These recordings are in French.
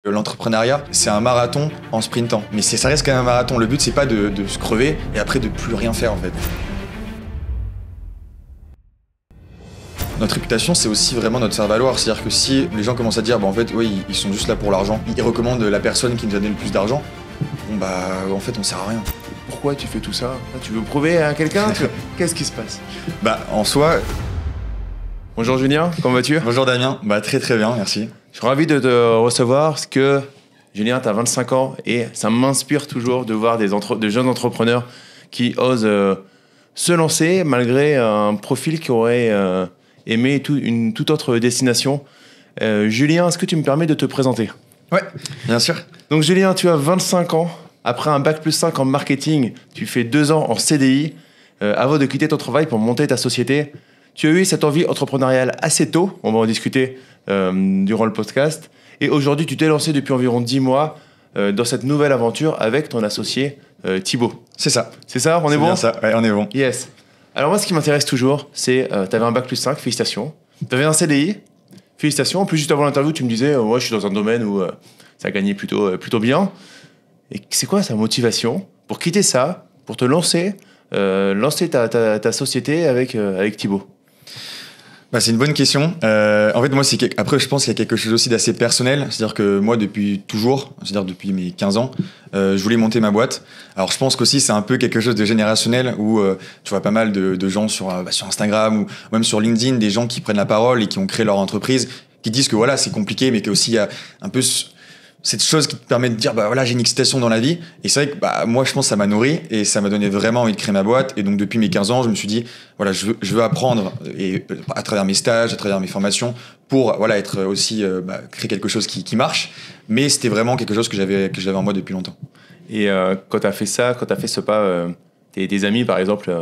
L'entrepreneuriat, c'est un marathon en sprintant. Mais ça reste quand même un marathon. Le but, c'est pas de se crever et après de plus rien faire en fait. Notre réputation, c'est aussi vraiment notre faire-valoir. C'est-à-dire que si les gens commencent à dire, en fait, oui, ils sont juste là pour l'argent, ils recommandent la personne qui nous a donné le plus d'argent, en fait, on sert à rien. Pourquoi tu fais tout ça? Tu veux prouver à quelqu'un? Qu'est-ce qui se passe? En soi... Bonjour Julien, comment vas-tu? Bonjour Damien, très très bien, merci. Je suis ravi de te recevoir parce que Julien, tu as 25 ans et ça m'inspire toujours de voir de jeunes entrepreneurs qui osent se lancer malgré un profil qui aurait aimé une toute autre destination. Julien, est-ce que tu me permets de te présenter? Ouais, bien sûr. Donc Julien, tu as 25 ans. Après un bac+5 en marketing, tu fais 2 ans en CDI avant de quitter ton travail pour monter ta société. Tu as eu cette envie entrepreneuriale assez tôt, on va en discuter durant le podcast. Et aujourd'hui, tu t'es lancé depuis environ 10 mois dans cette nouvelle aventure avec ton associé Thibaut. C'est ça. C'est ça, on est bon? Bien ça, ouais, on est bon. Yes. Alors moi, ce qui m'intéresse toujours, c'est tu avais un bac+5, félicitations. Tu avais un CDI, félicitations. En plus, juste avant l'interview, tu me disais, ouais, je suis dans un domaine où ça gagnait plutôt bien. Et c'est quoi sa motivation pour quitter ça, pour te lancer ta société avec Thibaut? C'est une bonne question. En fait, moi, après, je pense qu'il y a quelque chose aussi d'assez personnel. C'est-à-dire que moi, depuis toujours, c'est-à-dire depuis mes 15 ans, je voulais monter ma boîte. Alors, je pense qu'aussi, c'est un peu quelque chose de générationnel où tu vois pas mal de gens sur Instagram ou même sur LinkedIn, des gens qui prennent la parole et qui ont créé leur entreprise, qui disent que voilà, c'est compliqué, mais qu'il y a un peu cette chose qui te permet de dire j'ai une excitation dans la vie. Et c'est vrai que moi je pense que ça m'a nourri et ça m'a donné vraiment envie de créer ma boîte. Et donc depuis mes 15 ans, je me suis dit je veux apprendre et à travers mes stages, à travers mes formations pour être aussi créer quelque chose qui marche. Mais c'était vraiment quelque chose que j'avais en moi depuis longtemps. Et quand tu as fait ça, quand tu as fait ce pas, tes amis par exemple,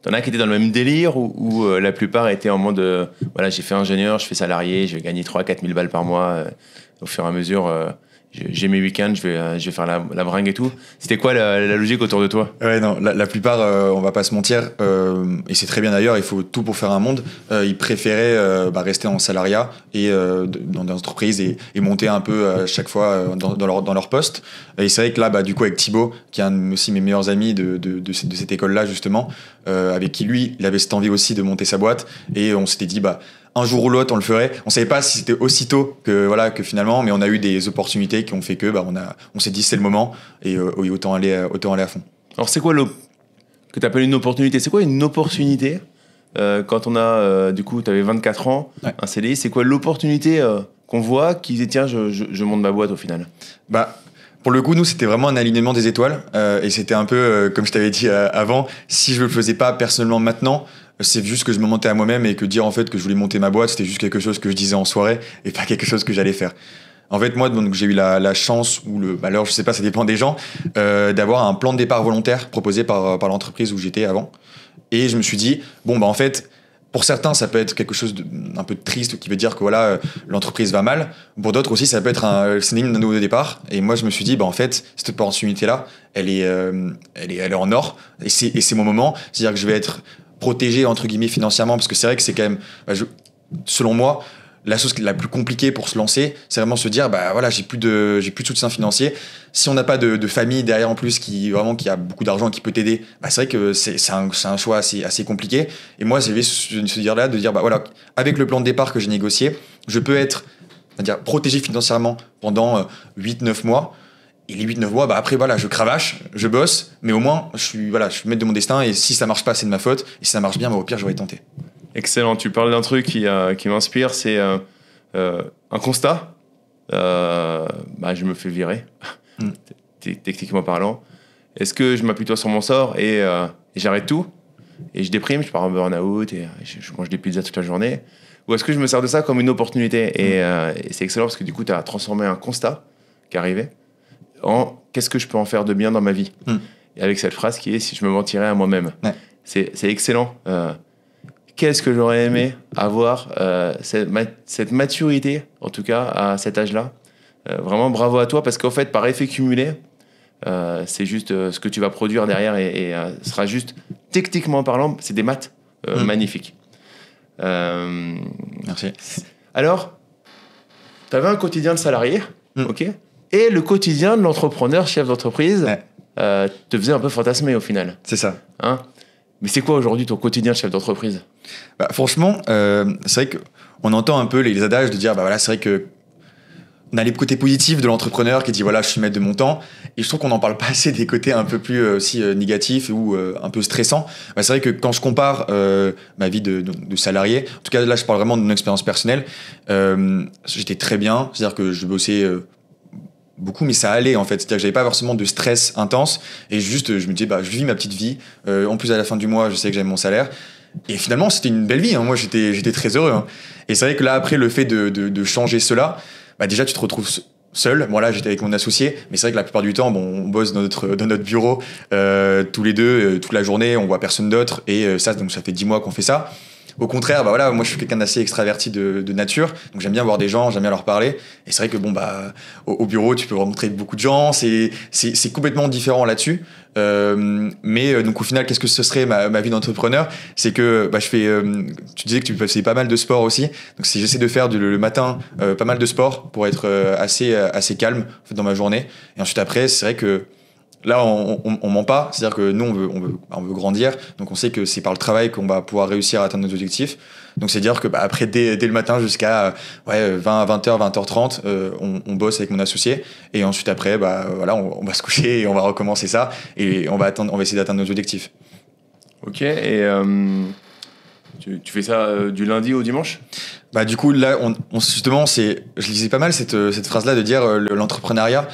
t'en as qui étaient dans le même délire ou la plupart étaient en mode j'ai fait ingénieur, je fais salarié, je vais gagner 3-4 000 balles par mois au fur et à mesure. J'ai mes week-ends, je vais faire la bringue et tout. C'était quoi la logique autour de toi? Ouais, non, la plupart, on va pas se mentir, et c'est très bien d'ailleurs, il faut tout pour faire un monde. Ils préféraient rester en salariat et dans des entreprises et monter un peu à chaque fois dans leur poste. Et c'est vrai que là, du coup, avec Thibaut, qui est aussi mes meilleurs amis de cette école-là, justement, avec qui lui, il avait cette envie aussi de monter sa boîte. Et on s'était dit, un jour ou l'autre, on le ferait. On savait pas si c'était aussitôt que finalement, mais on a eu des opportunités qui ont fait que on s'est dit c'est le moment et autant aller à fond. Alors c'est quoi que tu appelles une opportunité? C'est quoi une opportunité quand on a du coup tu avais 24 ans, ouais. Un CDI, c'est quoi l'opportunité qu'on voit qui disait tiens je monte ma boîte au final? Pour le coup, nous, c'était vraiment un alignement des étoiles. Et c'était un peu, comme je t'avais dit avant, si je le faisais pas personnellement maintenant, c'est juste que je me mentais à moi-même et que dire en fait que je voulais monter ma boîte, c'était juste quelque chose que je disais en soirée et pas quelque chose que j'allais faire. En fait, moi, donc, j'ai eu la chance ou le malheur, je sais pas, ça dépend des gens, d'avoir un plan de départ volontaire proposé par l'entreprise où j'étais avant. Et je me suis dit, en fait, pour certains, ça peut être quelque chose d'un peu triste qui veut dire que l'entreprise va mal. Pour d'autres aussi, ça peut être un signe d'un nouveau départ. Et moi, je me suis dit, en fait, cette opportunité-là, elle est en or. Et c'est mon moment. C'est-à-dire que je vais être protégé, entre guillemets, financièrement, parce que c'est vrai que c'est quand même, selon moi, la chose la plus compliquée pour se lancer, c'est vraiment se dire, j'ai plus de soutien financier. Si on n'a pas de famille derrière en plus qui a beaucoup d'argent, qui peut t'aider, c'est vrai que c'est un choix assez compliqué. Et moi, j'avais ce dire-là, de dire, avec le plan de départ que j'ai négocié, je peux être, protégé financièrement pendant 8-9 mois. Et les 8-9 mois, après, je cravache, je bosse, mais au moins, je suis maître de mon destin. Et si ça marche pas, c'est de ma faute. Et si ça marche bien, au pire, j'aurais tenté. Excellent. Tu parles d'un truc qui m'inspire, c'est un constat. Je me fais virer, techniquement parlant. Est-ce que je m'appuie sur mon sort et j'arrête tout et je déprime, je pars en burn-out et je mange des pizzas toute la journée? Ou est-ce que je me sers de ça comme une opportunité et c'est excellent parce que du coup, tu as transformé un constat qui arrivait en qu'est-ce que je peux en faire de bien dans ma vie. Et avec cette phrase qui est si je me mentirais à moi-même. Ouais. C'est excellent. Qu'est-ce que j'aurais aimé avoir cette maturité, en tout cas à cet âge-là. Vraiment bravo à toi parce qu'en fait, par effet cumulé, c'est juste ce que tu vas produire derrière et ce sera juste, techniquement parlant, c'est des maths magnifiques. Merci. Alors, tu avais un quotidien de salarié ok. Et le quotidien de l'entrepreneur, chef d'entreprise, Ouais. te faisait un peu fantasmer au final. C'est ça. Hein, mais c'est quoi aujourd'hui ton quotidien de chef d'entreprise? Bah, franchement, c'est vrai qu'on entend un peu les adages de dire, bah voilà, c'est vrai que on a les côtés positifs de l'entrepreneur qui dit, voilà, je suis maître de mon temps. Et je trouve qu'on n'en parle pas assez des côtés un peu plus aussi négatifs ou un peu stressants. Bah, c'est vrai que quand je compare ma vie de salarié, en tout cas là, je parle vraiment de mon expérience personnelle, j'étais très bien. C'est-à-dire que je bossais beaucoup, mais ça allait en fait. C'est-à-dire que j'avais pas forcément de stress intense. Et juste, je me disais, bah, je vis ma petite vie. En plus, à la fin du mois, je sais que j'avais mon salaire. Et finalement, c'était une belle vie. Hein. Moi, j'étais très heureux. Hein. Et c'est vrai que là, après, le fait de changer cela, bah déjà, tu te retrouves seul. Bon, là, j'étais avec mon associé. Mais c'est vrai que la plupart du temps, bon, on bosse dans notre bureau tous les deux, toute la journée. On voit personne d'autre. Et donc, ça fait 10 mois qu'on fait ça. Au contraire, bah voilà, moi je suis quelqu'un d'assez extraverti de nature, donc j'aime bien voir des gens, j'aime bien leur parler. Et c'est vrai que bon bah au bureau tu peux rencontrer beaucoup de gens, c'est complètement différent là-dessus. Mais donc au final, qu'est-ce que ce serait ma vie d'entrepreneur? C'est que bah, je fais, tu disais que tu faisais pas mal de sport aussi, donc j'essaie de faire le matin pas mal de sport pour être assez calme en fait, dans ma journée. Et ensuite après, c'est vrai que là, on ment pas, c'est-à-dire que nous, on veut grandir, donc on sait que c'est par le travail qu'on va pouvoir réussir à atteindre nos objectifs. Donc c'est dire que bah, après, dès le matin jusqu'à 20h, 20h30, on bosse avec mon associé, et ensuite après, bah, voilà, on va se coucher et on va recommencer ça, et on va essayer d'atteindre nos objectifs. Ok, et tu fais ça du lundi au dimanche? Bah du coup là justement je lisais pas mal cette phrase là de dire l'entrepreneuriat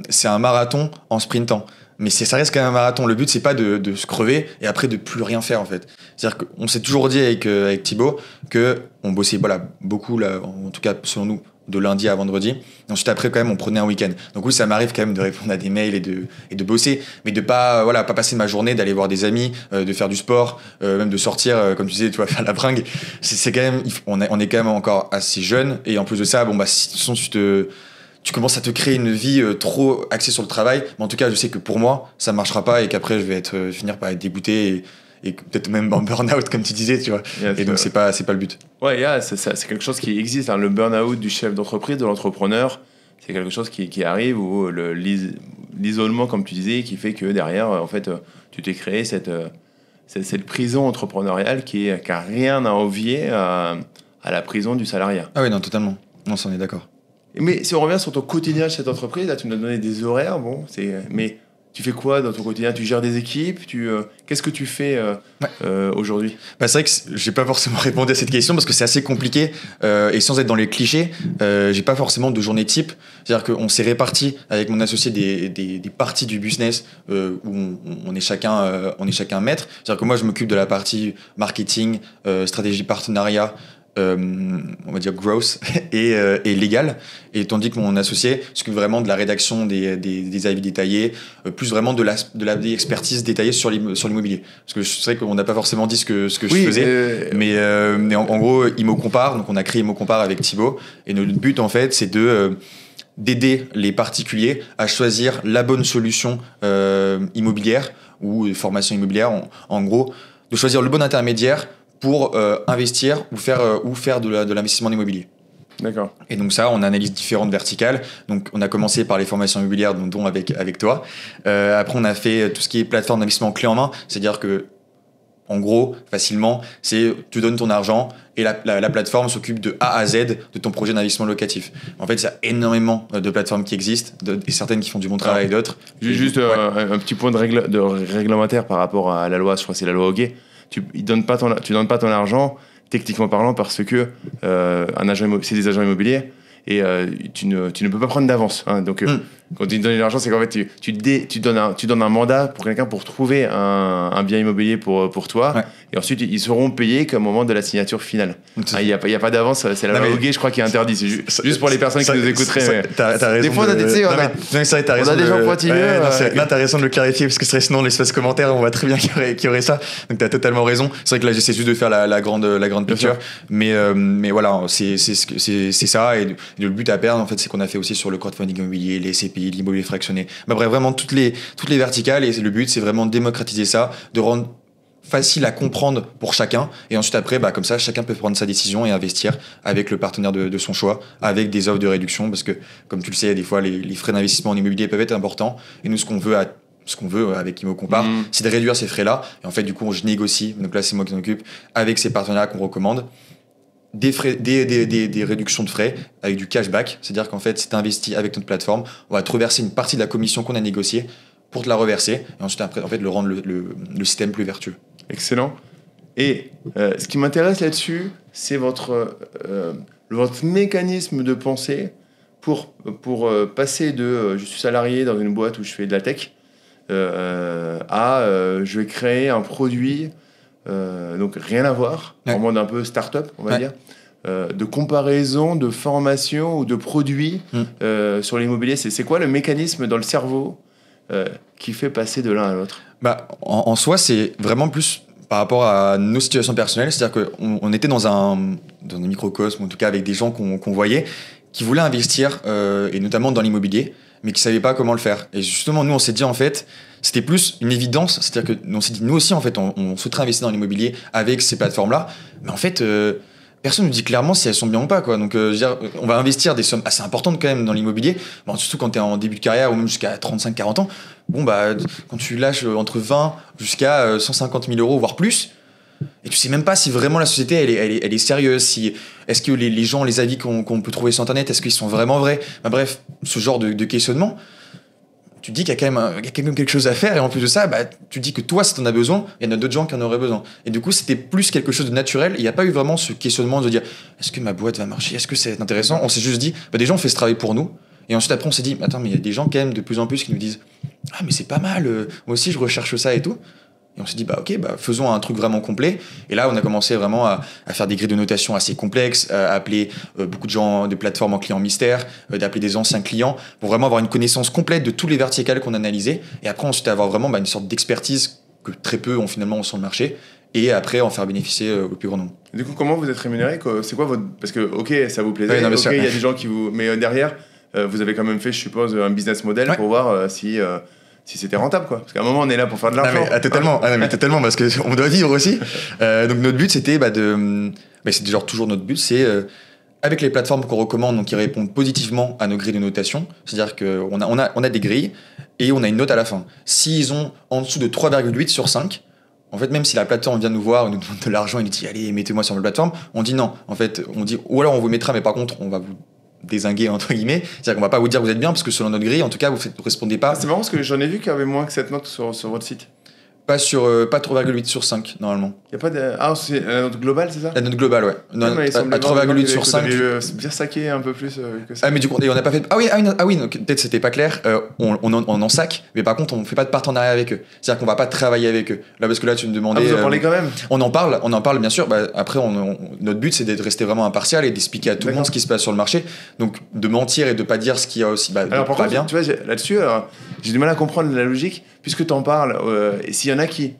c'est un marathon en sprintant, mais ça reste quand même un marathon. Le but c'est pas de se crever et après de plus rien faire en fait. C'est-à-dire qu'on s'est toujours dit avec Thibaut que on bossait voilà beaucoup là, en tout cas selon nous de lundi à vendredi. Et ensuite après quand même on prenait un week-end. Donc oui ça m'arrive quand même de répondre à des mails et de bosser, mais de pas passer ma journée d'aller voir des amis, de faire du sport, même de sortir comme tu disais tu vas faire la bringue. C'est quand même on est quand même encore assez jeune, et en plus de ça bon bah si de toute façon tu commences à te créer une vie trop axée sur le travail. Mais en tout cas je sais que pour moi ça marchera pas et qu'après je vais finir par être dégoûté et peut-être même en burn-out comme tu disais, tu vois. Yeah, et donc c'est pas le but. Ouais, yeah, c'est quelque chose qui existe, hein. Le burn-out du chef d'entreprise, de l'entrepreneur, c'est quelque chose qui arrive, ou l'isolement comme tu disais, qui fait que derrière en fait tu t'es créé cette prison entrepreneuriale qui a rien à envier à la prison du salariat. Ah oui, non, totalement, on s'en est d'accord. Mais si on revient sur ton quotidien de cette entreprise, là tu nous as donné des horaires, mais tu fais quoi dans ton quotidien? Tu gères des équipes? Qu'est-ce que tu fais aujourd'hui? Bah, c'est vrai que j'ai pas forcément répondu à cette question parce que c'est assez compliqué, et sans être dans les clichés, j'ai pas forcément de journée type. C'est-à-dire qu'on s'est réparti avec mon associé des parties du business où on est chacun maître. C'est-à-dire que moi je m'occupe de la partie marketing, stratégie, partenariat, on va dire growth et légal, et tandis que mon associé s'occupe vraiment de la rédaction des avis détaillés, plus vraiment de l'expertise détaillée sur l'immobilier, parce que c'est vrai qu'on n'a pas forcément dit ce que oui, je faisais, mais en gros ImmoCompare, donc on a créé ImmoCompare avec Thibaut, et notre but en fait c'est d'aider les particuliers à choisir la bonne solution immobilière ou formation immobilière, en gros de choisir le bon intermédiaire pour investir ou faire de l'investissement immobilier. D'accord. Et donc ça, on analyse différentes verticales. Donc on a commencé par les formations immobilières, dont avec toi. Après, on a fait tout ce qui est plateforme d'investissement clé en main. C'est-à-dire que, en gros, facilement, tu donnes ton argent et la plateforme s'occupe de A à Z de ton projet d'investissement locatif. En fait, il y a énormément de plateformes qui existent, et certaines qui font du bon travail, d'autres. Juste un petit point de réglementaire par rapport à la loi, je crois que c'est la loi Hoguet. Tu donnes pas ton argent, techniquement parlant, parce que c'est des agents immobiliers, et tu ne peux pas prendre d'avance, hein. Donc quand tu donnes de l'argent, c'est qu'en fait tu donnes un mandat pour quelqu'un pour trouver un bien immobilier pour toi, ouais. Et ensuite ils seront payés qu'au moment de la signature finale. Il y a pas d'avance, c'est la loi Hoguet, je crois, qui est interdit. C'est juste pour les personnes qui nous écouteraient. T'as raison. Des fois on a des gens pointilleux. T'as raison de le clarifier, parce que sinon dans l'espace commentaire on voit très bien qu'il y aurait ça. Donc t'as totalement raison. C'est vrai que là j'essaie juste de faire la grande picture, mais voilà, c'est ça. Et le but à perdre en fait, c'est qu'on a fait aussi sur le crowdfunding immobilier, les CPI, l'immobilier fractionné. Bah bref, vraiment toutes les verticales, et le but c'est vraiment de démocratiser ça, de rendre facile à comprendre pour chacun. Et ensuite, après, comme ça, chacun peut prendre sa décision et investir avec le partenaire de son choix, avec des offres de réduction. Parce que, comme tu le sais, des fois, les frais d'investissement en immobilier peuvent être importants. Et nous, ce qu'on veut avec ImmoCompare, c'est de réduire ces frais-là. Et en fait, du coup, je négocie. Donc là, c'est moi qui m'en occupe avec ces partenaires qu'on recommande. Des réductions de frais avec du cashback. C'est-à-dire qu'en fait, si tu investis avec notre plateforme, on va te reverser une partie de la commission qu'on a négociée pour te la reverser. Et ensuite, après, en fait, le rendre le système plus vertueux. Excellent. Et ce qui m'intéresse là-dessus, c'est votre mécanisme de pensée pour passer de je suis salarié dans une boîte où je fais de la tech à je vais créer un produit, donc rien à voir, en mode un peu start-up, on va dire, de comparaison, de formation ou de produits sur l'immobilier. C'est quoi le mécanisme dans le cerveau qui fait passer de l'un à l'autre? En soi, c'est vraiment plus par rapport à nos situations personnelles. C'est-à-dire qu'on était dans un microcosme, en tout cas avec des gens qu'on voyait, qui voulaient investir, et notamment dans l'immobilier, mais qui ne savaient pas comment le faire. Et justement, nous, on s'est dit, en fait, c'était plus une évidence. C'est-à-dire qu'on s'est dit, nous aussi, en fait, on souhaiterait investir dans l'immobilier avec ces plateformes-là. Mais en fait... personne ne nous dit clairement si elles sont bien ou pas, quoi. Donc, je veux dire, on va investir des sommes assez importantes quand même dans l'immobilier. Surtout quand tu es en début de carrière ou même jusqu'à 35-40 ans. Quand tu lâches entre 20 jusqu'à 150 000 euros, voire plus, et tu sais même pas si vraiment la société, elle est sérieuse. Est-ce que les gens, les avis qu'on peut trouver sur Internet, est-ce qu'ils sont vraiment vrais? Bref, ce genre de questionnement. Tu te dis qu'il y a quand même quelque chose à faire, et en plus de ça, tu te dis que toi, si t'en as besoin, il y en a d'autres gens qui en auraient besoin. Et du coup, c'était plus quelque chose de naturel. Il n'y a pas eu vraiment ce questionnement de dire est-ce que ma boîte va marcher? Est-ce que c'est intéressant? On s'est juste dit déjà, on fait ce travail pour nous. Et ensuite, après, on s'est dit attends, mais il y a des gens quand même de plus en plus qui nous disent ah, mais c'est pas mal, moi aussi, je recherche ça et tout. Et on s'est dit, ok, faisons un truc vraiment complet. Et là, on a commencé vraiment à faire des grilles de notation assez complexes, à appeler beaucoup de gens de plateformes en clients mystères, d'appeler des anciens clients, pour vraiment avoir une connaissance complète de tous les verticales qu'on a analysés. Et après, ensuite, avoir vraiment une sorte d'expertise que très peu ont finalement sur le marché. Et après, en faire bénéficier au plus grand nombre. Du coup, comment vous êtes rémunéré? C'est quoi votre... Parce que, ok, ça vous plaisait, non, ok, il y a des gens qui vous... Mais derrière, vous avez quand même fait, je suppose, un business model pour voir si c'était rentable, quoi. Parce qu'à un moment, on est là pour faire de l'argent. Totalement, parce qu'on doit vivre aussi. Donc notre but, c'était c'est genre toujours notre but, c'est avec les plateformes qu'on recommande, donc qui répondent positivement à nos grilles de notation. C'est-à-dire qu'on a des grilles et on a une note à la fin. S'ils ont en dessous de 3,8 sur 5, en fait, même si la plateforme vient nous voir, nous demande de l'argent, et nous dit allez, mettez-moi sur ma plateforme, on dit non. En fait, on dit ou alors on vous mettra, mais par contre, on va vous dézinguer entre guillemets, c'est-à-dire qu'on va pas vous dire que vous êtes bien parce que selon notre grille, en tout cas, vous correspondez pas. C'est marrant parce que j'en ai vu qu'il y avait moins que cette note sur votre site. Pas 3,8 sur 5 normalement. Il y a pas de... Ah, c'est la note globale, c'est ça? La note globale, ouais. À 3,8 sur 5. Bien saqué un peu plus que ça. Ah, mais du coup, on n'a pas fait. Ah oui, donc, peut-être c'était pas clair. On en sac, mais par contre, on fait pas de partenariat avec eux. C'est-à-dire qu'on va pas travailler avec eux. Là, parce que là, tu me demandais. Ah, vous en parlez quand même? On en parle, bien sûr. Après, notre but, c'est de rester vraiment impartial et d'expliquer à tout le monde ce qui se passe sur le marché. Donc, de mentir et de pas dire ce qu'il y a aussi. Alors, par contre, bien. Tu vois, là-dessus, j'ai du mal à comprendre la logique, puisque tu en parles. Et s'il y en a qui.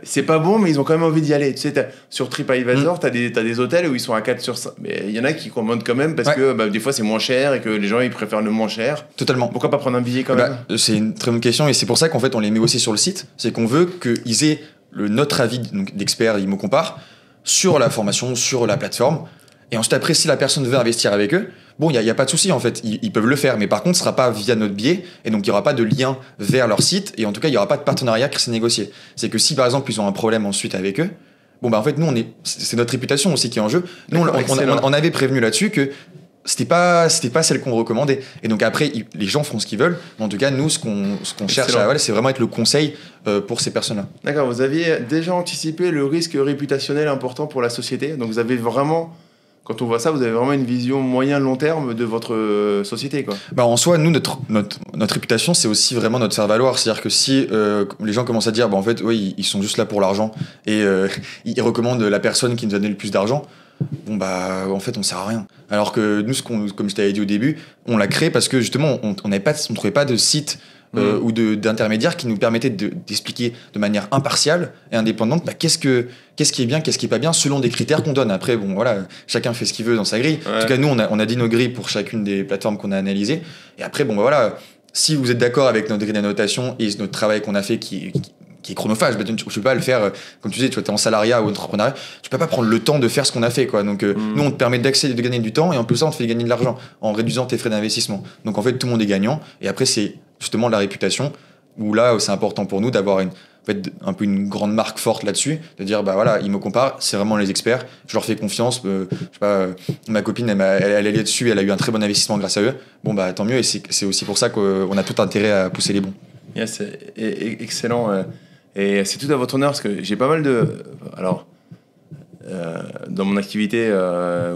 C'est pas bon, mais ils ont quand même envie d'y aller. Tu sais, sur TripAdvisor, t'as des hôtels où ils sont à 4 sur 5. Mais il y en a qui commandent quand même parce que des fois c'est moins cher et que les gens ils préfèrent le moins cher. Totalement. Pourquoi pas prendre un billet quand même? C'est une très bonne question et c'est pour ça qu'en fait on les met aussi sur le site. C'est qu'on veut qu'ils aient notre avis d'experts ImmoCompare sur la formation, sur la plateforme. Et ensuite, après, si la personne veut investir avec eux, bon, il n'y a pas de souci, en fait. Ils peuvent le faire. Mais par contre, ce ne sera pas via notre biais. Et donc, il n'y aura pas de lien vers leur site. Et en tout cas, il n'y aura pas de partenariat qui s'est négocié. C'est que si, par exemple, ils ont un problème ensuite avec eux, en fait, nous, c'est notre réputation aussi qui est en jeu. Nous, on avait prévenu là-dessus que c'était pas celle qu'on recommandait. Et donc, après, les gens feront ce qu'ils veulent. Mais en tout cas, nous, ce qu'on cherche c'est vraiment être le conseil pour ces personnes-là. D'accord. Vous aviez déjà anticipé le risque réputationnel important pour la société. Donc, vous avez vraiment... Quand on voit ça, vous avez vraiment une vision moyen-long terme de votre société, quoi. En soi, nous, notre réputation, c'est aussi vraiment notre faire-valoir. C'est-à-dire que si les gens commencent à dire, en fait, oui, ils sont juste là pour l'argent et ils recommandent la personne qui nous donnait le plus d'argent, en fait, on sert à rien. Alors que nous, comme je t'avais dit au début, on l'a créé parce que justement, on trouvait pas de site ou d'intermédiaire qui nous permettait d'expliquer de manière impartiale et indépendante qu'est-ce qui est bien, qu'est-ce qui est pas bien selon des critères qu'on donne. Après, chacun fait ce qu'il veut dans sa grille. En tout cas, nous, on a dit nos grilles pour chacune des plateformes qu'on a analysées. Et après, si vous êtes d'accord avec notre grille d'annotation et notre travail qu'on a fait qui qui est chronophage. Tu peux pas le faire, comme tu disais, tu vois, t'es en salariat ou entrepreneuriat, tu peux pas prendre le temps de faire ce qu'on a fait, quoi. Donc, nous, on te permet de gagner du temps et en plus, ça, on te fait gagner de l'argent en réduisant tes frais d'investissement. Donc, en fait, tout le monde est gagnant. Et après, c'est justement la réputation où là, c'est important pour nous d'avoir un peu une grande marque forte là-dessus, de dire, bah voilà, ils me comparent, c'est vraiment les experts, je leur fais confiance. Je sais pas, ma copine, elle est dessus, elle a eu un très bon investissement grâce à eux. Bon, bah tant mieux, et c'est aussi pour ça qu'on a tout intérêt à pousser les bons. Yes, excellent. Et c'est tout à votre honneur parce que j'ai pas mal de. Alors, dans mon activité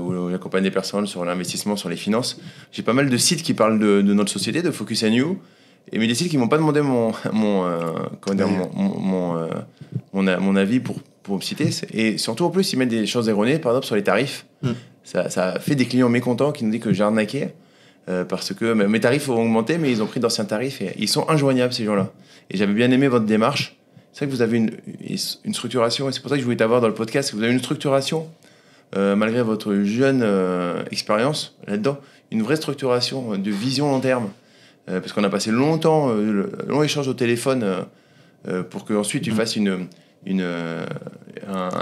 où j'accompagne des personnes sur l'investissement, sur les finances, j'ai pas mal de sites qui parlent de notre société, de Focus & You, mais des sites qui m'ont pas demandé mon avis pour me citer. Et surtout, en plus, ils mettent des choses erronées, par exemple, sur les tarifs. Ça fait des clients mécontents qui nous disent que j'ai arnaqué. Parce que mes tarifs ont augmenté, mais ils ont pris d'anciens tarifs et ils sont injoignables, ces gens-là. Et j'avais bien aimé votre démarche. C'est vrai que vous avez une structuration, et c'est pour ça que je voulais t'avoir dans le podcast. Vous avez une structuration, malgré votre jeune expérience là-dedans, une vraie structuration de vision long terme. Parce qu'on a passé longtemps, long échange au téléphone pour qu'ensuite tu fasses un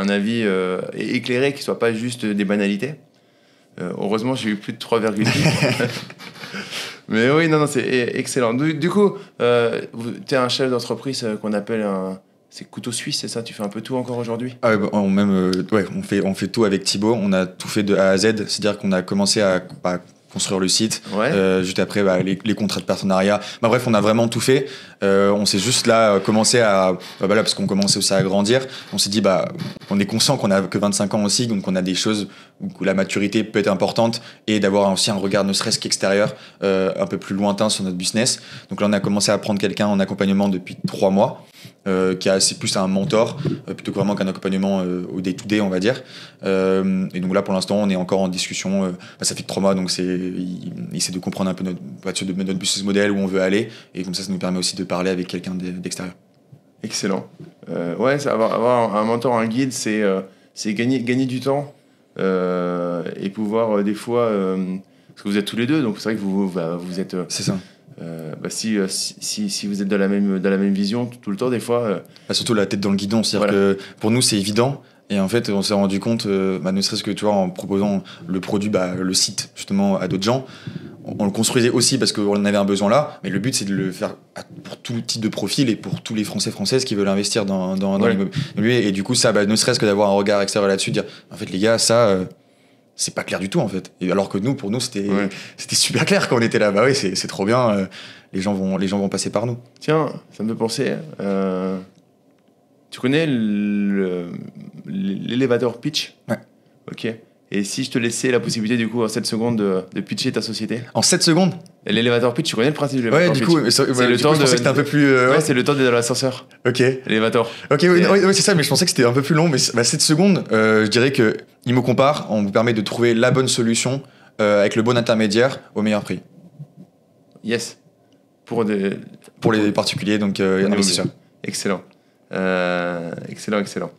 avis éclairé qui ne soit pas juste des banalités. Heureusement, j'ai eu plus de 3,8. Mais oui, non, c'est excellent. Du coup, tu es un chef d'entreprise qu'on appelle c'est couteau suisse, c'est ça? Tu fais un peu tout encore aujourd'hui? Ah ouais, on fait tout avec Thibaut. On a tout fait de A à Z. C'est-à-dire qu'on a commencé à construire le site. Juste après, les contrats de partenariat. Bref, on a vraiment tout fait. On s'est juste là commencé à... parce qu'on commençait aussi à grandir. On s'est dit, on est conscient qu'on a que 25 ans aussi, donc on a des choses où la maturité peut être importante et d'avoir aussi un regard ne serait-ce qu'extérieur, un peu plus lointain sur notre business. Donc là, on a commencé à prendre quelqu'un en accompagnement depuis 3 mois. C'est plus un mentor plutôt que vraiment qu'un accompagnement au day-to-day, on va dire. Et donc là, pour l'instant, on est encore en discussion. Ça fait que 3 mois, donc il essaie de comprendre un peu notre business model, où on veut aller, et comme ça nous permet aussi de parler avec quelqu'un d'extérieur. Excellent. Avoir un mentor, un guide, c'est gagner du temps et pouvoir des fois, parce que vous êtes tous les deux, donc c'est vrai que vous êtes. C'est ça. Si vous êtes dans la même vision tout le temps, des fois. Surtout la tête dans le guidon, c'est-à-dire que pour nous c'est évident. Et en fait, on s'est rendu compte, ne serait-ce que tu vois, en proposant le produit, le site justement à d'autres gens, on le construisait aussi parce qu'on en avait un besoin là. Mais le but, c'est de le faire pour tout type de profil et pour tous les Françaises qui veulent investir dans l'immobilier. Et du coup, ça, ne serait-ce que d'avoir un regard extérieur là-dessus, dire en fait, les gars, ça. C'est pas clair du tout en fait. Et alors que pour nous, c'était super clair quand on était là. Oui, c'est trop bien. Les gens vont passer par nous. Tiens, ça me fait penser. Tu connais l'élévateur pitch? Ouais. Ok. Et si je te laissais la possibilité, du coup, en 7 secondes, de pitcher ta société? En 7 secondes? L'élévateur pitch, tu connais le principe de l'élévateur pitch? Ouais, du coup, c'est le temps je pensais que c'était un peu plus... c'est le temps d'être dans l'ascenseur. Ok. L'élévateur. Ok, oui, c'est ça, mais je pensais que c'était un peu plus long. Mais 7 secondes, je dirais que Immo Compare, on vous permet de trouver la bonne solution avec le bon intermédiaire au meilleur prix. Yes. Pour les particuliers, donc investisseurs. Excellent. Excellent.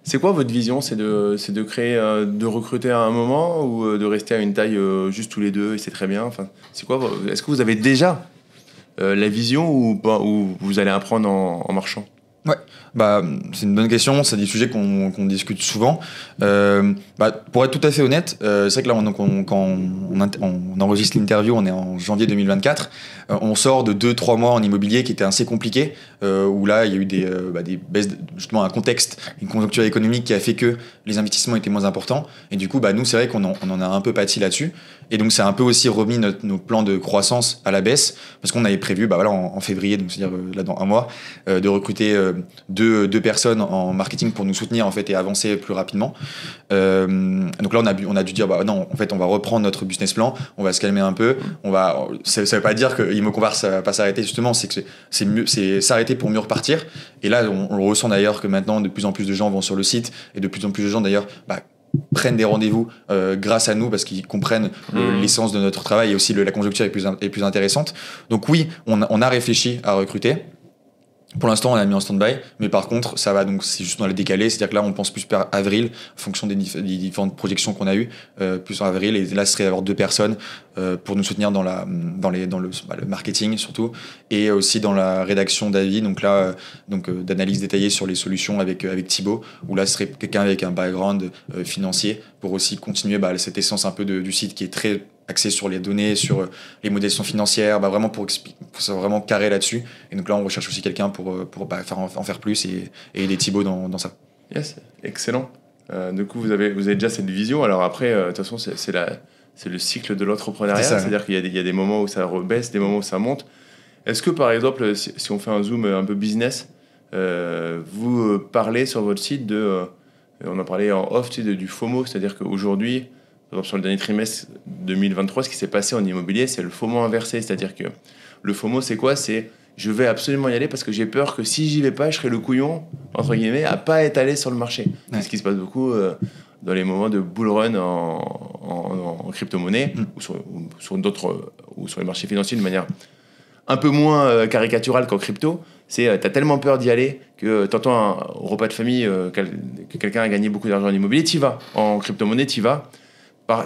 C'est quoi votre vision? C'est de créer, de recruter à un moment ou de rester à une taille juste tous les deux et c'est très bien? Enfin, c'est quoi? Est-ce que vous avez déjà la vision ou pas, ou vous allez apprendre en marchant? Ouais, c'est une bonne question. C'est des sujets qu'on discute souvent. Pour être tout à fait honnête, c'est vrai que là, quand on enregistre l'interview, on est en janvier 2024. On sort de 2-3 mois en immobilier qui étaient assez compliqués, où là, il y a eu des baisses, justement un contexte, une conjoncture économique qui a fait que les investissements étaient moins importants. Et du coup, nous, c'est vrai qu'on en a un peu pâti là-dessus. Et donc, c'est un peu aussi remis nos plans de croissance à la baisse, parce qu'on avait prévu, en février, donc c'est-à-dire là dans 1 mois, de recruter deux personnes en marketing pour nous soutenir en fait et avancer plus rapidement. Donc là, on a dû dire non, en fait, on va reprendre notre business plan, on va se calmer un peu. Ça veut pas dire que Immo Compare ça va pas s'arrêter, justement, c'est s'arrêter pour mieux repartir. Et là, on le ressent d'ailleurs que maintenant, de plus en plus de gens vont sur le site et de plus en plus de gens d'ailleurs prennent des rendez-vous grâce à nous parce qu'ils comprennent l'essence de notre travail et aussi la conjoncture est plus intéressante. Donc oui, on a réfléchi à recruter. Pour l'instant, on l'a mis en stand-by, mais par contre, ça va, donc c'est juste dans le décalé, c'est-à-dire que là, on pense plus vers avril, en fonction des différentes projections qu'on a eues, plus en avril, et là, ce serait avoir 2 personnes pour nous soutenir dans le marketing surtout, et aussi dans la rédaction d'avis, donc là, d'analyse détaillée sur les solutions avec Thibaut, où là, ce serait quelqu'un avec un background financier pour aussi continuer cette essence un peu du site qui est très axé sur les données, sur les modélisations financières, vraiment pour que ça soit vraiment carré là-dessus. Et donc là, on recherche aussi quelqu'un pour en faire plus et aider Thibaut dans ça. Yes, excellent. Du coup, vous avez déjà cette vision. Alors après, de toute façon, c'est le cycle de l'entrepreneuriat. C'est-à-dire qu'il y a des moments où ça rebaisse, des moments où ça monte. Est-ce que, par exemple, si on fait un zoom un peu business, vous parlez sur votre site on en parlait en off, du FOMO, c'est-à-dire qu'aujourd'hui, par exemple, sur le dernier trimestre 2023, ce qui s'est passé en immobilier, c'est le FOMO inversé. C'est-à-dire que le FOMO, c'est quoi ? C'est je vais absolument y aller parce que j'ai peur que si j'y vais pas, je serai le couillon, entre guillemets, à pas être allé sur le marché. C'est ce qui se passe beaucoup dans les moments de bull run en crypto-monnaie ou sur d'autres, ou sur les marchés financiers de manière un peu moins caricaturale qu'en crypto. T'as tellement peur d'y aller que t'entends au repas de famille que quelqu'un a gagné beaucoup d'argent en immobilier, t'y vas. En crypto-monnaie, t'y vas.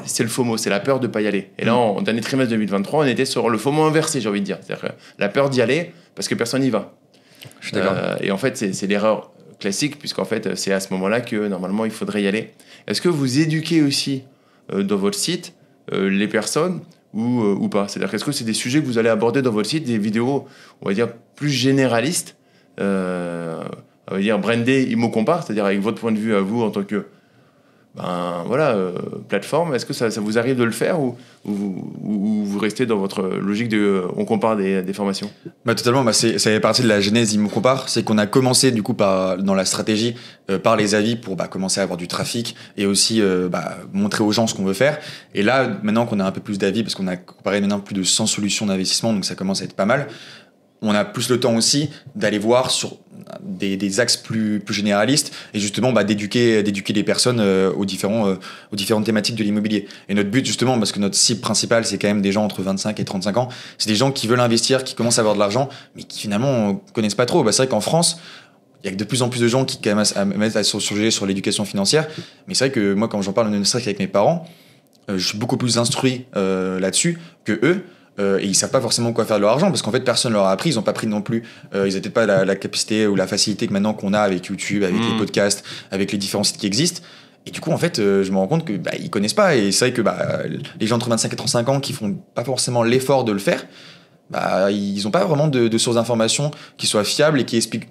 C'est le FOMO, c'est la peur de ne pas y aller. Et là, en dernier trimestre 2023, on était sur le FOMO inversé, j'ai envie de dire. C'est-à-dire la peur d'y aller parce que personne n'y va. Je suis d'accord. Et en fait, c'est l'erreur classique, puisqu'en fait, c'est à ce moment-là que normalement, il faudrait y aller. Est-ce que vous éduquez aussi dans votre site les personnes ou pas ? C'est-à-dire, est-ce que c'est des sujets que vous allez aborder dans votre site, des vidéos, on va dire, plus généralistes, on va dire brandées ImmoCompare, c'est-à-dire avec votre point de vue à vous en tant que plateforme, est-ce que ça vous arrive de le faire ou vous restez dans votre logique de on compare des formations ? Totalement, ça fait partie de la genèse ImmoCompare, c'est qu'on a commencé du coup dans la stratégie par les avis pour commencer à avoir du trafic et aussi montrer aux gens ce qu'on veut faire. Et là, maintenant qu'on a un peu plus d'avis, parce qu'on a comparé maintenant plus de 100 solutions d'investissement, donc ça commence à être pas mal, on a plus le temps aussi d'aller voir sur des axes plus généralistes et justement d'éduquer les personnes aux différentes thématiques de l'immobilier. Et notre but justement, parce que notre cible principale c'est quand même des gens entre 25 et 35 ans, c'est des gens qui veulent investir, qui commencent à avoir de l'argent mais qui finalement connaissent pas trop. C'est vrai qu'en France, il y a de plus en plus de gens qui quand même mettent sur l'éducation financière, mais c'est vrai que moi quand j'en parle ne serait qu'avec mes parents, je suis beaucoup plus instruit là-dessus que eux. Et ils savent pas forcément quoi faire de leur argent parce qu'en fait personne leur a appris, ils ont pas pris non plus, ils n'avaient peut-être pas la capacité ou la facilité que maintenant qu'on a avec YouTube, avec les podcasts, avec les différents sites qui existent. Et du coup en fait je me rends compte que ils connaissent pas et c'est vrai que les gens entre 25 et 35 ans qui font pas forcément l'effort de le faire, ils ont pas vraiment de sources d'informations qui soient fiables et qui expliquent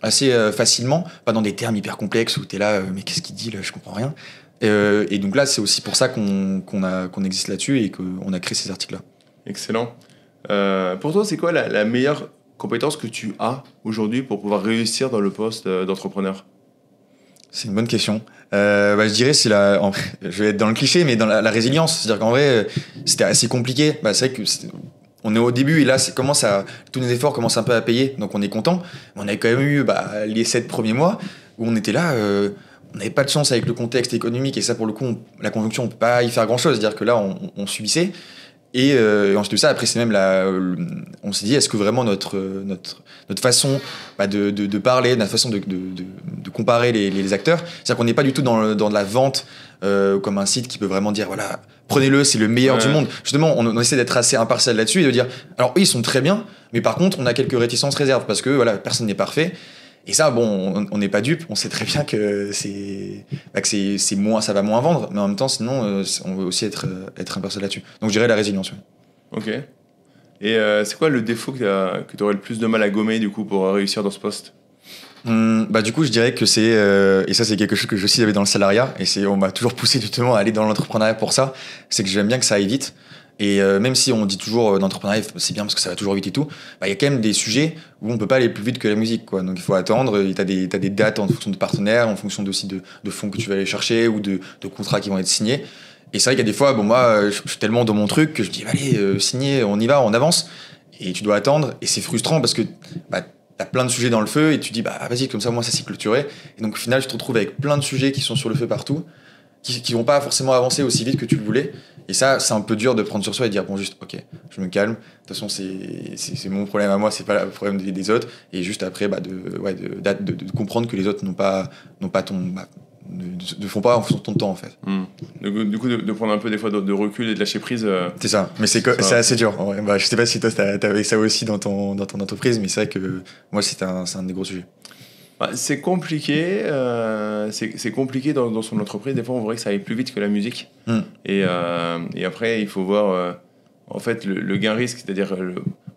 assez facilement, pas dans des termes hyper complexes où t'es là mais qu'est-ce qu'il dit là, je comprends rien. Et donc là c'est aussi pour ça qu'on existe là-dessus et qu'on a créé ces articles-là. Excellent. Pour toi, c'est quoi la meilleure compétence que tu as aujourd'hui pour pouvoir réussir dans le poste d'entrepreneur ? C'est une bonne question. Je dirais je vais être dans le cliché, mais dans la résilience. C'est-à-dire qu'en vrai, c'était assez compliqué. C'est vrai que on est au début et là, tous nos efforts commencent un peu à payer, donc on est content. On a quand même eu les 7 premiers mois où on était là. On n'avait pas de chance avec le contexte économique et ça, pour le coup, la conjoncture, on peut pas y faire grand-chose. C'est-à-dire que là, on subissait. Et ensuite de ça, après, c'est même on s'est dit, est-ce que vraiment notre façon de parler, notre façon de comparer les acteurs, c'est-à-dire qu'on n'est pas du tout dans de la vente comme un site qui peut vraiment dire, voilà, prenez-le, c'est le meilleur du monde. Justement, on essaie d'être assez impartial là-dessus et de dire, alors eux, ils sont très bien, mais par contre, on a quelques réticences, réserves, parce que voilà, personne n'est parfait. Et ça, on n'est pas dupe, on sait très bien que c'est moins, ça va moins vendre, mais en même temps, sinon, on veut aussi être impartial là-dessus. Donc, je dirais la résilience. Ouais. Ok. Et c'est quoi le défaut que tu aurais le plus de mal à gommer, du coup, pour réussir dans ce poste ? Du coup, je dirais que c'est, et ça, c'est quelque chose que je aussi avais dans le salariat, et on m'a toujours poussé justement à aller dans l'entrepreneuriat pour ça, c'est que j'aime bien que ça aille vite. Et même si on dit toujours d'entrepreneuriat, c'est bien parce que ça va toujours vite et tout, il y a quand même des sujets où on peut pas aller plus vite que la musique, quoi. Donc il faut attendre, t'as des dates en fonction de partenaires, en fonction aussi de fonds que tu vas aller chercher ou de contrats qui vont être signés. Et c'est vrai qu'il y a des fois, moi, je suis tellement dans mon truc que je dis, allez, signer, on y va, on avance. Et tu dois attendre, et c'est frustrant parce que t'as plein de sujets dans le feu et tu dis, vas-y, comme ça, moi, ça s'est clôturé. Et donc au final, je te retrouve avec plein de sujets qui sont sur le feu partout. qui vont pas forcément avancer aussi vite que tu le voulais. Et ça, c'est un peu dur de prendre sur soi et de dire, bon, juste, ok, je me calme. De toute façon, c'est mon problème à moi, c'est pas le problème des autres. Et juste après, de comprendre que les autres n'ont pas ne font pas en fonction de ton temps, en fait. Du coup, de prendre un peu des fois de recul et de lâcher prise. C'est ça, mais c'est assez dur. En vrai. Je sais pas si toi, t'avais ça aussi dans ton entreprise, mais c'est vrai que moi, c'est un des gros sujets. C'est compliqué, c'est compliqué dans son entreprise. Des fois, on voudrait que ça aille plus vite que la musique. Et après, il faut voir en fait le gain-risque, c'est-à-dire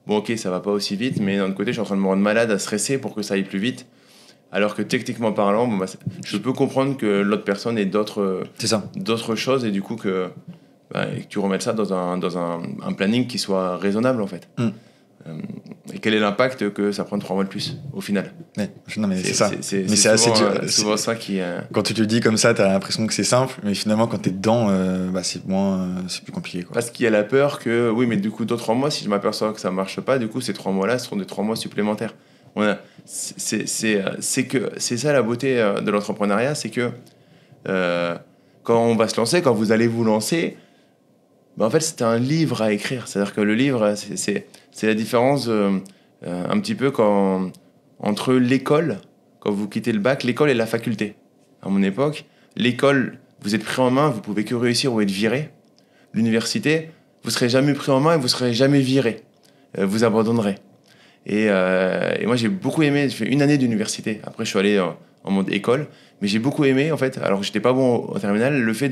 bon, ok, ça va pas aussi vite, mais d'un autre côté, je suis en train de me rendre malade à stresser pour que ça aille plus vite. Alors que techniquement parlant, je peux comprendre que l'autre personne ait d'autres choses et du coup que tu remettes ça dans un planning qui soit raisonnable en fait. Et quel est l'impact que ça prenne 3 mois de plus au final? Non, mais c'est ça. Mais c'est assez dur. C'est souvent ça qui. Quand tu te le dis comme ça, t'as l'impression que c'est simple, mais finalement, quand t'es dedans, c'est plus compliqué, quoi. Parce qu'il y a la peur que, oui, mais du coup, d'autres 3 mois, si je m'aperçois que ça marche pas, du coup, ces 3 mois-là seront des 3 mois supplémentaires. C'est ça la beauté de l'entrepreneuriat, c'est que quand on va se lancer, quand vous allez vous lancer, en fait, c'est un livre à écrire. C'est-à-dire que le livre, c'est la différence un petit peu entre l'école, quand vous quittez le bac, l'école et la faculté. À mon époque, l'école, vous êtes pris en main, vous pouvez que réussir ou être viré. L'université, vous serez jamais pris en main et vous serez jamais viré. Vous abandonnerez. Et moi, j'ai beaucoup aimé. J'ai fait 1 année d'université. Après, je suis allé en mode école. Mais j'ai beaucoup aimé, en fait, alors que j'étais pas bon au terminal, le fait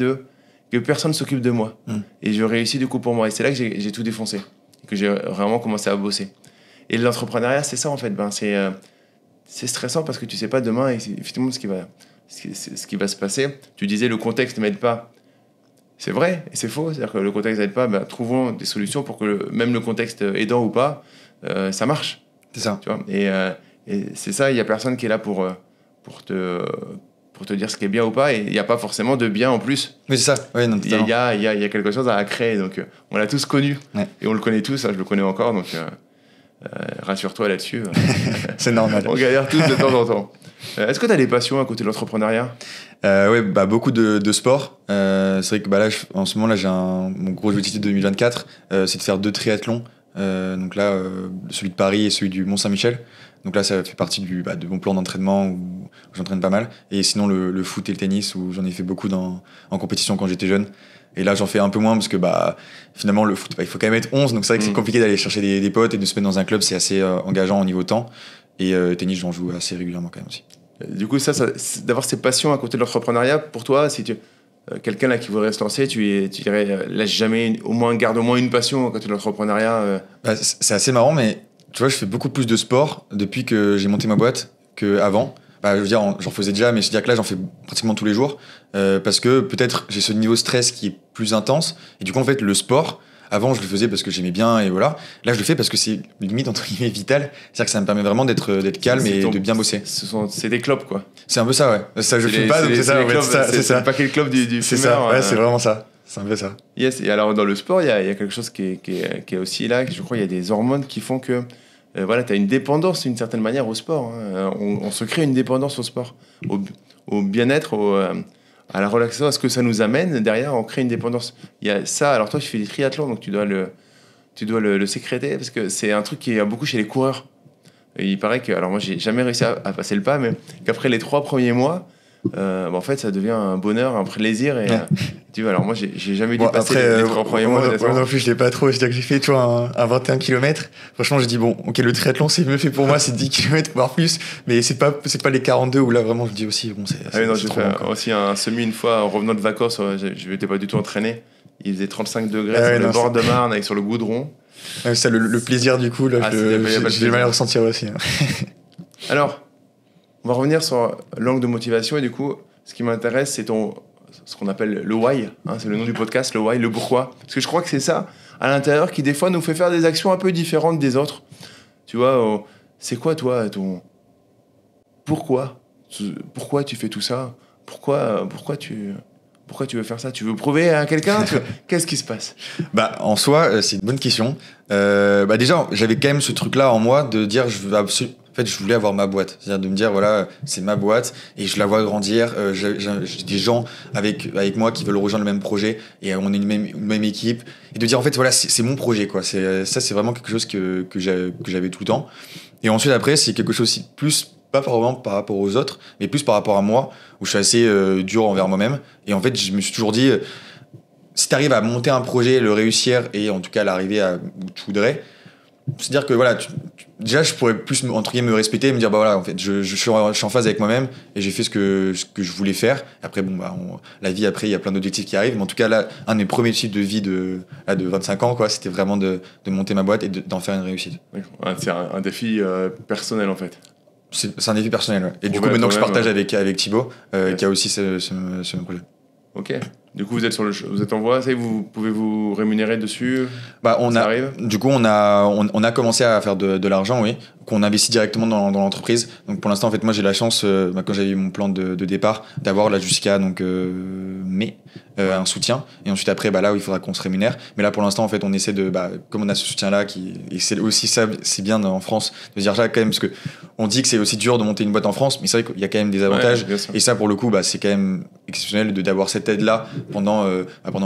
que personne s'occupe de moi. Et je réussis du coup pour moi. Et c'est là que j'ai tout défoncé. Que j'ai vraiment commencé à bosser. Et l'entrepreneuriat, c'est ça, en fait. C'est stressant parce que tu sais pas demain effectivement ce qui va se passer. Tu disais, le contexte ne m'aide pas. C'est vrai et c'est faux. C'est-à-dire que le contexte n'aide pas, trouvons des solutions pour que même le contexte aidant ou pas, ça marche. C'est ça. Tu vois, et c'est ça, il n'y a personne qui est là pour te dire ce qui est bien ou pas, et il n'y a pas forcément de bien en plus. Oui, c'est ça. Oui, non, il y a quelque chose à créer, donc on l'a tous connu, et on le connaît tous, je le connais encore, donc rassure-toi là-dessus. C'est normal. On galère tous de temps en temps. Est-ce que tu as des passions à côté de l'entrepreneuriat? Oui, beaucoup de sport. C'est vrai que là, en ce moment, là, mon gros objectif de 2024, c'est de faire 2 triathlons. Donc là, celui de Paris et celui du Mont-Saint-Michel. Donc là, ça fait partie de mon plan d'entraînement où j'entraîne pas mal. Et sinon, le foot et le tennis, où j'en ai fait beaucoup en compétition quand j'étais jeune. Et là, j'en fais un peu moins parce que finalement, le foot, il faut quand même être 11. Donc c'est vrai que c'est compliqué d'aller chercher des potes et de se mettre dans un club. C'est assez engageant au niveau temps. Et tennis, j'en joue assez régulièrement quand même aussi. Du coup, d'avoir ces passions à côté de l'entrepreneuriat, pour toi, si quelqu'un là qui voudrait se lancer, tu dirais lâche jamais, garde au moins une passion à côté de l'entrepreneuriat. C'est assez marrant, mais tu vois, je fais beaucoup plus de sport depuis que j'ai monté ma boîte qu'avant. Je veux dire, j'en faisais déjà, mais je veux dire que là, j'en fais pratiquement tous les jours parce que peut-être j'ai ce niveau de stress qui est plus intense. Et du coup, en fait, le sport, avant, je le faisais parce que j'aimais bien et voilà. Là, je le fais parce que c'est limite entre guillemets vital. C'est-à-dire que ça me permet vraiment d'être calme et de bien bosser. C'est des clopes, quoi. C'est un peu ça, ouais. Ça, je fume pas, donc c'est ça. C'est ça. Le paquet de clopes du c'est fumeur. Ça, ouais, c'est vraiment ça. C'est un peu ça. Yes. Et alors, dans le sport, il y a quelque chose qui est aussi là. Je crois qu'il y a des hormones qui font que tu as une dépendance d'une certaine manière au sport. Hein. On se crée une dépendance au sport, au bien-être, à la relaxation, à ce que ça nous amène. Derrière, on crée une dépendance. Il y a ça. Alors toi, tu fais des triathlons, donc tu dois le sécréter parce que c'est un truc qui est beaucoup chez les coureurs. Et il paraît que, alors moi, j'ai jamais réussi à passer le pas, mais qu'après les 3 premiers mois, en fait, ça devient un bonheur, un plaisir. Et tu vois, alors moi, j'ai jamais dû passer les 3 premiers mois. Moi non plus, je l'ai pas trop. C'est-à-dire que j'ai fait, tu vois, un 21 km. Franchement, j'ai dit, bon, ok, le triathlon, c'est mieux fait pour moi, c'est 10 km, voire plus. Mais c'est pas les 42 où là, vraiment, je dis aussi, bon, c'est. Non, j'ai fait aussi un semi une fois en revenant de vacances. Je n'étais pas du tout entraîné. Il faisait 35 degrés sur le bord de Marne, avec sur le goudron. Ça, le plaisir, du coup, là, j'ai mal à ressentir aussi. Hein. Alors, on va revenir sur l'angle de motivation. Et du coup, ce qui m'intéresse, c'est ce qu'on appelle le why. Hein, c'est le nom du podcast, le why, le pourquoi. Parce que je crois que c'est ça, à l'intérieur, qui des fois nous fait faire des actions un peu différentes des autres. Tu vois, c'est quoi, toi, ton... Pourquoi tu fais tout ça? Pourquoi tu veux faire ça? Tu veux prouver à quelqu'un? Qu'est-ce qui se passe? En soi, c'est une bonne question. Déjà, j'avais quand même ce truc-là en moi de dire, fait, je voulais avoir ma boîte. C'est-à-dire de me dire, voilà, c'est ma boîte et je la vois grandir. J'ai des gens avec moi qui veulent rejoindre le même projet et on est une même équipe. Et de dire, en fait, voilà, c'est mon projet, quoi. C'est vraiment quelque chose que j'avais tout le temps. Et ensuite, après, c'est quelque chose aussi plus, pas vraiment par rapport aux autres, mais plus par rapport à moi, où je suis assez dur envers moi-même. Et en fait, je me suis toujours dit, si tu arrives à monter un projet, le réussir et en tout cas l'arriver à où tu voudrais, c'est-à-dire que voilà, déjà je pourrais plus entre guillemets me respecter et me dire bah voilà, en fait je suis en phase avec moi-même et j'ai fait ce que je voulais faire. Après bon bah la vie après il y a plein d'objectifs qui arrivent, mais en tout cas là un de mes premiers objectifs de vie de 25 ans quoi, c'était vraiment de monter ma boîte et d'en faire une réussite. Ouais, c'est un défi personnel en fait. C'est un défi personnel ouais. Et du coup maintenant que je partage avec Thibaut qui a aussi ce même projet. Ok. Du coup, vous êtes en voie, ça y est, vous pouvez vous rémunérer dessus. Bah, ça arrive. Du coup, on a commencé à faire de l'argent, oui, qu'on investit directement dans l'entreprise. Donc, pour l'instant, en fait, moi, j'ai la chance, quand j'avais eu mon plan de départ, d'avoir là jusqu'à mai un soutien. Et ensuite, après, bah, là, il faudra qu'on se rémunère. Mais là, pour l'instant, en fait, on essaie comme on a ce soutien-là, et c'est aussi ça, c'est bien en France de dire ça quand même, parce que on dit que c'est aussi dur de monter une boîte en France, mais c'est vrai qu'il y a quand même des avantages. Ouais, et ça, pour le coup, bah, c'est quand même exceptionnel d'avoir cette aide-là pendant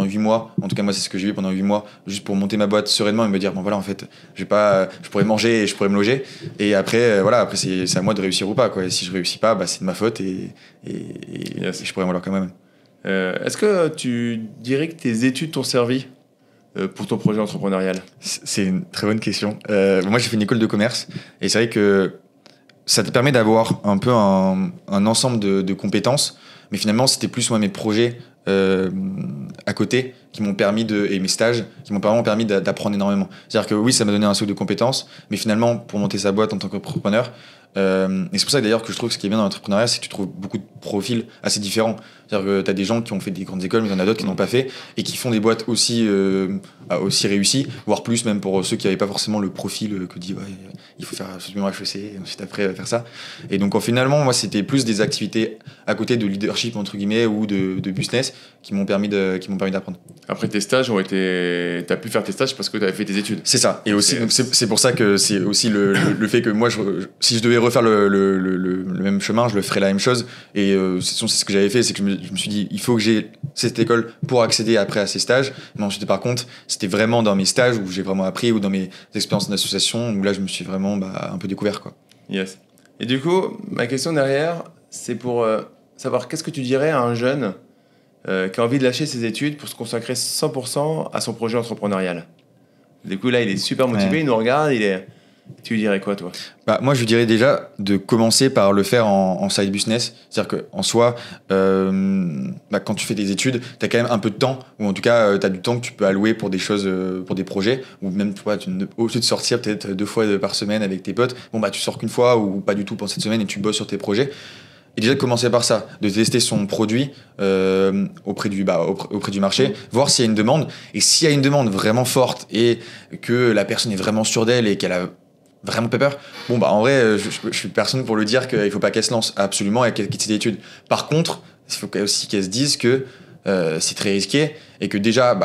8 mois. En tout cas, moi, c'est ce que j'ai vu pendant 8 mois, juste pour monter ma boîte sereinement et me dire, bon, voilà, en fait, je pourrais manger et je pourrais me loger. Et après, voilà, après, c'est à moi de réussir ou pas, quoi. Et si je réussis pas, bah, c'est de ma faute et je pourrais m'en quand même. Est-ce que tu dirais que tes études t'ont servi pour ton projet entrepreneurial? C'est une très bonne question. Moi, j'ai fait une école de commerce et c'est vrai que ça te permet d'avoir un peu un ensemble de compétences, mais finalement, c'était plus moi mes projets à côté qui m'ont permis et mes stages qui m'ont vraiment permis d'apprendre énormément. C'est-à-dire que oui, ça m'a donné un saut de compétences, mais finalement, pour monter sa boîte en tant qu'entrepreneur, et c'est pour ça d'ailleurs que je trouve que ce qui est bien dans l'entrepreneuriat, c'est que tu trouves beaucoup de profils assez différents. C'est-à-dire que tu as des gens qui ont fait des grandes écoles, mais il y en a d'autres qui n'ont pas fait et qui font des boîtes aussi réussies, voire plus, même pour ceux qui n'avaient pas forcément le profil que dit ouais, il faut faire absolument HEC et ensuite après faire ça. Et donc finalement, moi, c'était plus des activités à côté de leadership, entre guillemets, ou de business qui m'ont permis d'apprendre. Après, tes stages ont été. Tu as pu faire tes stages parce que tu avais fait tes études. C'est ça. Et aussi, c'est pour ça que c'est aussi le fait que moi, si je devais refaire le même chemin, je le ferais la même chose. Et c'est ce que j'avais fait, c'est que je me suis dit, il faut que j'ai cette école pour accéder après à ces stages. Mais ensuite, par contre, c'était vraiment dans mes stages où j'ai vraiment appris, ou dans mes expériences d'association, où là, je me suis vraiment un peu découvert, quoi. Yes. Et du coup, ma question derrière, c'est pour savoir qu'est-ce que tu dirais à un jeune qui a envie de lâcher ses études pour se consacrer 100% à son projet entrepreneurial. Du coup, là, il est super motivé, il nous regarde, tu lui dirais quoi, toi? Moi, je lui dirais déjà de commencer par le faire en side business. C'est-à-dire qu'en soi, quand tu fais tes études, tu as quand même un peu de temps, ou en tout cas, tu as du temps que tu peux allouer pour des choses, pour des projets, ou même, au lieu de sortir peut-être 2 fois par semaine avec tes potes, tu sors qu'une fois ou pas du tout pendant cette semaine et tu bosses sur tes projets. Et déjà de commencer par ça, de tester son produit auprès du marché, voir s'il y a une demande. Et s'il y a une demande vraiment forte et que la personne est vraiment sûre d'elle et qu'elle a vraiment pas peur, en vrai, je suis personne pour lui dire qu'il faut pas qu'elle se lance absolument et qu'elle quitte ses études. Par contre, il faut aussi qu'elle se dise que c'est très risqué et que déjà,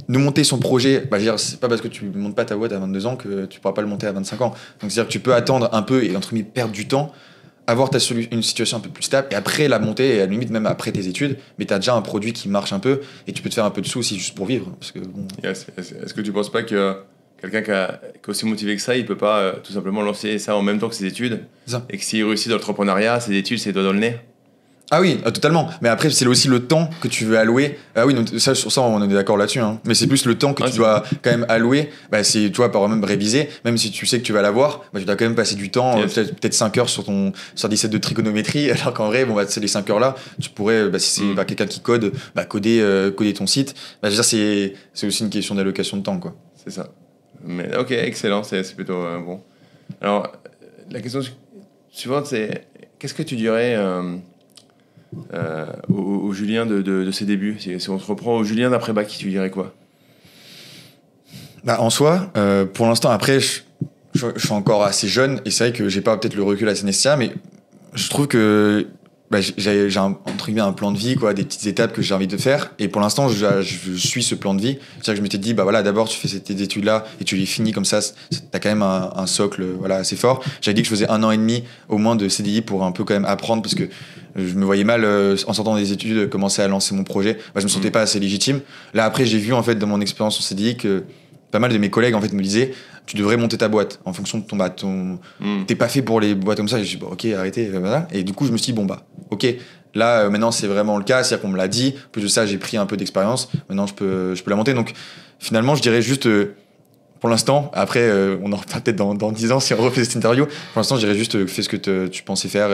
de monter son projet, je veux dire, c'est pas parce que tu montes pas ta boîte à 22 ans que tu pourras pas le monter à 25 ans. Donc c'est-à-dire que tu peux attendre un peu et entre guillemets perdre du temps, avoir une situation un peu plus stable et après la monter et à la limite même après tes études, mais tu as déjà un produit qui marche un peu et tu peux te faire un peu de sous aussi juste pour vivre. Parce que, Yes. Est-ce que tu penses pas que quelqu'un qui est aussi motivé que ça, il peut pas tout simplement lancer ça en même temps que ses études et que s'il réussit dans l'entrepreneuriat, ses études, c'est doigts dans le nez? Ah oui, totalement. Mais après, c'est aussi le temps que tu veux allouer. Ah oui, donc ça, sur ça, on est d'accord là-dessus. Hein. Mais c'est plus le temps que tu dois quand même allouer. C'est, tu vois, par même réviser. Même si tu sais que tu vas l'avoir, tu dois quand même passer du temps, peut-être 5 heures sur des sets de trigonométrie. Alors qu'en vrai, c'est les 5 heures-là, tu pourrais, si c'est quelqu'un qui code, coder ton site. Je veux dire, c'est aussi une question d'allocation de temps, quoi. C'est ça. Mais ok, excellent, c'est plutôt bon. Alors, la question suivante, c'est qu'est-ce que tu dirais au Julien de ses débuts? Si on se reprend au Julien d'après bac, tu dirais quoi? En soi, pour l'instant, après, je suis encore assez jeune et c'est vrai que j'ai pas peut-être le recul assez nécessaire, mais je trouve que j'ai entre guillemets un plan de vie, quoi, des petites étapes que j'ai envie de faire. Et pour l'instant, je suis ce plan de vie. C'est-à-dire que je m'étais dit, bah voilà, d'abord tu fais ces études-là et tu les finis comme ça. T'as quand même un socle, voilà, assez fort. J'avais dit que je faisais 1 an et demi au moins de CDI pour un peu quand même apprendre, parce que je me voyais mal en sortant des études commencer à lancer mon projet. Bah, je me sentais pas assez légitime. Là après, j'ai vu en fait dans mon expérience en CDI que pas mal de mes collègues en fait me disaient, tu devrais monter ta boîte en fonction de t'es pas fait pour les boîtes comme ça. Et je dis, bon, ok, arrêtez, voilà. Et du coup, je me suis dit, bon, bah, ok, là, maintenant, c'est vraiment le cas. C'est-à-dire qu'on me l'a dit. Plus de ça, j'ai pris un peu d'expérience. Maintenant, je peux la monter. Donc, finalement, je dirais juste, pour l'instant, après, on en reparlera peut-être dans 10 ans si on refait cette interview. Pour l'instant, je dirais juste, fais ce que tu pensais faire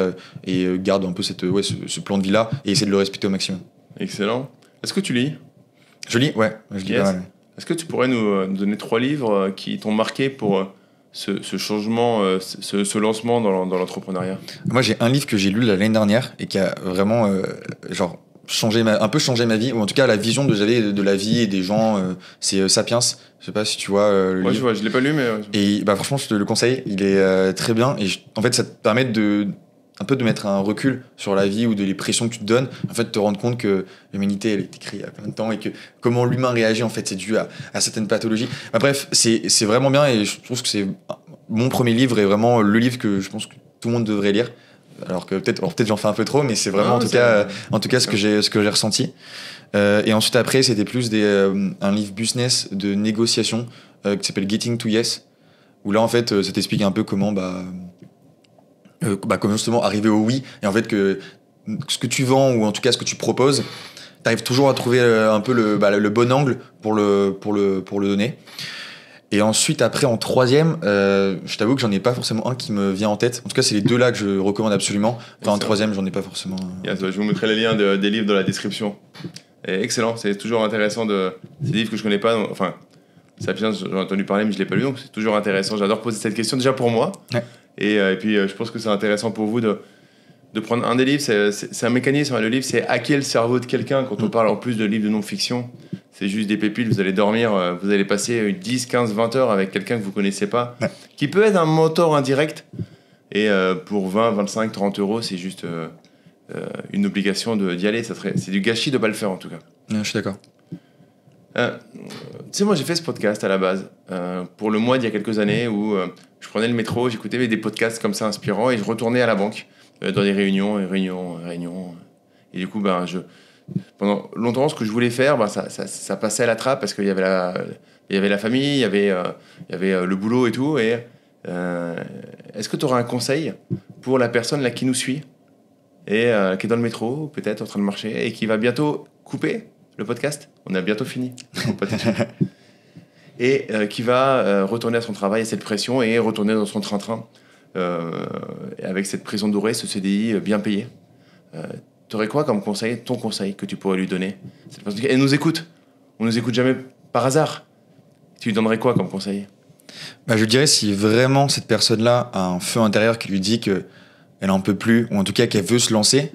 et garde un peu ce plan de vie-là et essaie de le respecter au maximum. Excellent. Est-ce que tu lis? Je lis, ouais. Je lis pas mal. Est-ce que tu pourrais nous donner 3 livres qui t'ont marqué pour ce changement, ce lancement dans l'entrepreneuriat? Moi, j'ai un livre que j'ai lu l'année dernière et qui a vraiment genre un peu changé ma vie, ou en tout cas la vision que j'avais de la vie et des gens. C'est Sapiens. Je sais pas si tu vois le livre. Je vois, je l'ai pas lu, mais. Et bah, franchement, je te le conseille. Il est très bien. Et en fait, ça te permet un peu de mettre un recul sur la vie ou de les pressions que tu te donnes, en fait, te rendre compte que l'humanité, elle est écrite il y a plein de temps et que comment l'humain réagit, en fait, c'est dû à certaines pathologies. Bah, bref, c'est vraiment bien et je trouve que c'est mon premier livre et vraiment le livre que je pense que tout le monde devrait lire. Alors que peut-être j'en fais un peu trop, mais c'est vraiment en tout cas ce que j'ai ressenti. Et ensuite après, c'était plus un livre business de négociation qui s'appelle Getting to Yes, où là en fait, ça t'explique un peu comment comment justement arriver au oui, et en fait que ce que tu vends ou en tout cas ce que tu proposes, t'arrives toujours à trouver un peu le bon angle pour le donner. Et ensuite après en troisième, je t'avoue que j'en ai pas forcément un qui me vient en tête. En tout cas c'est les deux là que je recommande absolument. Enfin en troisième j'en ai pas forcément. Je vous mettrai les liens des livres dans la description. Et excellent, c'est toujours intéressant ces livres que je connais pas. Enfin Sapiens, j'en ai entendu parler mais je l'ai pas lu, donc c'est toujours intéressant. J'adore poser cette question déjà pour moi. Ouais. Et puis je pense que c'est intéressant pour vous de prendre un des livres. C'est un mécanisme. Le livre, c'est hacker le cerveau de quelqu'un. Quand on parle en plus de livres de non-fiction, c'est juste des pépites. Vous allez dormir, vous allez passer 10, 15, 20 heures avec quelqu'un que vous connaissez pas, qui peut être un mentor indirect. Et pour 20, 25, 30 euros, c'est juste une obligation d'y aller. C'est du gâchis de pas le faire en tout cas. Je suis d'accord. Tu sais, moi j'ai fait ce podcast à la base pour le mois d'il y a quelques années où je prenais le métro, j'écoutais des podcasts comme ça inspirants et je retournais à la banque dans des réunions. Et du coup, pendant longtemps, ce que je voulais faire, ça passait à la trappe parce qu'il y avait la famille, il y avait le boulot et tout. Et est-ce que tu auras un conseil pour la personne là qui nous suit et qui est dans le métro, peut-être en train de marcher et qui va bientôt couper le podcast? On a bientôt fini. Et qui va retourner à son travail, à cette pression, et retourner dans son train-train avec cette prison dorée, ce CDI bien payé. T'aurais quoi comme conseil, ton conseil que tu pourrais lui donner? Elle nous écoute. On nous écoute jamais par hasard. Tu lui donnerais quoi comme conseil? Je dirais si vraiment cette personne-là a un feu intérieur qui lui dit qu'elle en peut plus, ou en tout cas qu'elle veut se lancer,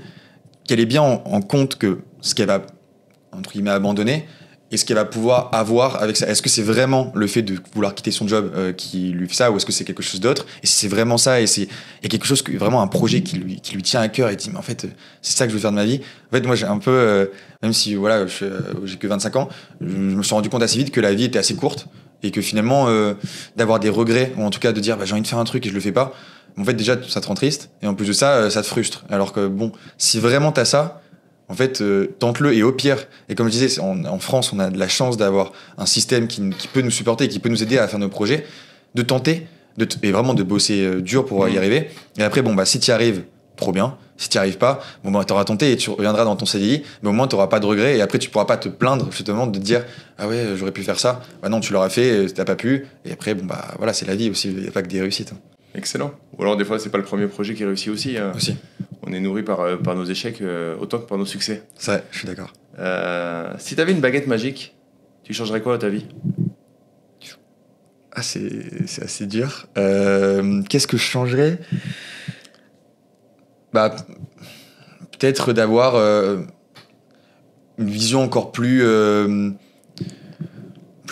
qu'elle ait bien en compte que ce qu'elle va entre guillemets abandonner et ce qu'elle va pouvoir avoir avec ça. Est-ce que c'est vraiment le fait de vouloir quitter son job qui lui fait ça, ou est-ce que c'est quelque chose d'autre? Et si c'est vraiment ça, et c'est quelque chose vraiment un projet qui lui tient à cœur et dit mais en fait c'est ça que je veux faire de ma vie. En fait moi j'ai un peu même si voilà j'ai que 25 ans, je me suis rendu compte assez vite que la vie était assez courte et que finalement d'avoir des regrets, ou en tout cas de dire j'ai envie de faire un truc et je le fais pas, en fait déjà ça te rend triste et en plus de ça ça te frustre. Alors que bon, si vraiment t'as ça, en fait, tente-le, et au pire, et comme je disais, en France, on a de la chance d'avoir un système qui peut nous supporter, qui peut nous aider à faire nos projets, de tenter, et vraiment de bosser dur pour y arriver. Et après, si tu y arrives, trop bien. Si tu n'y arrives pas, t'auras tenté et tu reviendras dans ton CDI, mais au moins tu n'auras pas de regrets, et après tu pourras pas te plaindre justement de te dire ah ouais, j'aurais pu faire ça. Non, tu l'auras fait, t'as pas pu, et après, voilà, c'est la vie aussi, il n'y a pas que des réussites. Excellent. Ou alors des fois, c'est pas le premier projet qui réussit aussi. Aussi. On est nourri par nos échecs autant que par nos succès. C'est vrai, je suis d'accord. Si tu avais une baguette magique, tu changerais quoi à ta vie? Ah, c'est assez dur. Qu'est-ce que je changerais? Peut-être d'avoir une vision encore plus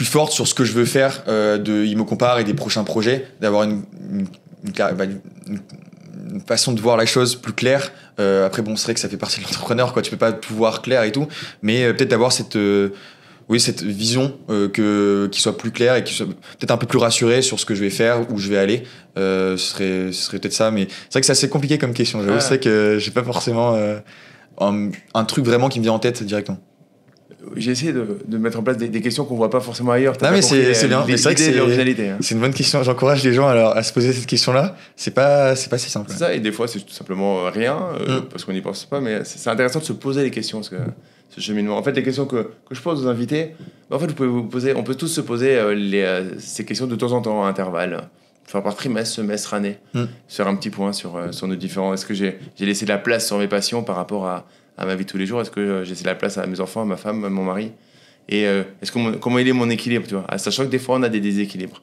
forte sur ce que je veux faire de Immo Compare et des prochains projets, d'avoir une façon de voir la chose plus claire. Après, bon, c'est vrai que ça fait partie de l'entrepreneur, quoi. Tu peux pas tout voir clair et tout, mais peut-être d'avoir cette vision qui soit plus claire et qui soit peut-être un peu plus rassurée sur ce que je vais faire, où je vais aller. Ce serait peut-être ça, mais c'est vrai que c'est assez compliqué comme question. J'avoue, c'est vrai que j'ai pas forcément un truc vraiment qui me vient en tête directement. J'ai essayé de mettre en place des questions qu'on voit pas forcément ailleurs. Non, mais c'est bien. C'est vrai que c'est l'originalité. C'est une bonne question. J'encourage les gens à se poser cette question-là. C'est pas si simple. C'est ça, et des fois c'est tout simplement rien, parce qu'on n'y pense pas, mais c'est intéressant de se poser les questions, parce que ce cheminement. En fait, les questions que je pose aux invités, en fait, on peut tous se poser ces questions de temps en temps, à intervalles. Faire par trimestre, semestre, année. Faire un petit point sur nos différents. Est-ce que j'ai laissé de la place sur mes passions par rapport à ma vie de tous les jours? Est-ce que j'ai laissé de la place à mes enfants, à ma femme, à mon mari? Et comment il est mon équilibre, tu vois? Sachant que des fois, on a des déséquilibres.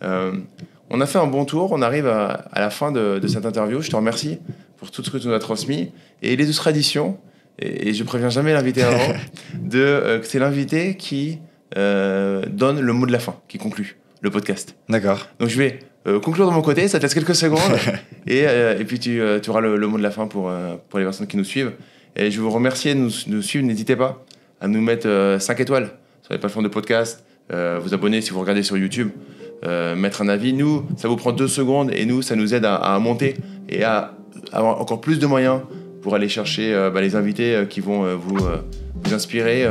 On a fait un bon tour. On arrive à la fin de cette interview. Je te remercie pour tout ce que tu nous as transmis. Et il est de tradition, et je préviens jamais l'invité avant, que c'est l'invité qui donne le mot de la fin, qui conclut le podcast. D'accord. Donc je vais conclure de mon côté, ça te laisse quelques secondes, et puis tu auras le mot de la fin pour les personnes qui nous suivent. Et je vous remercie de nous suivre. N'hésitez pas à nous mettre 5 étoiles sur les plateformes de podcast, vous abonner si vous regardez sur YouTube, mettre un avis. Nous, ça vous prend 2 secondes, et nous, ça nous aide à monter et à avoir encore plus de moyens pour aller chercher les invités qui vont vous inspirer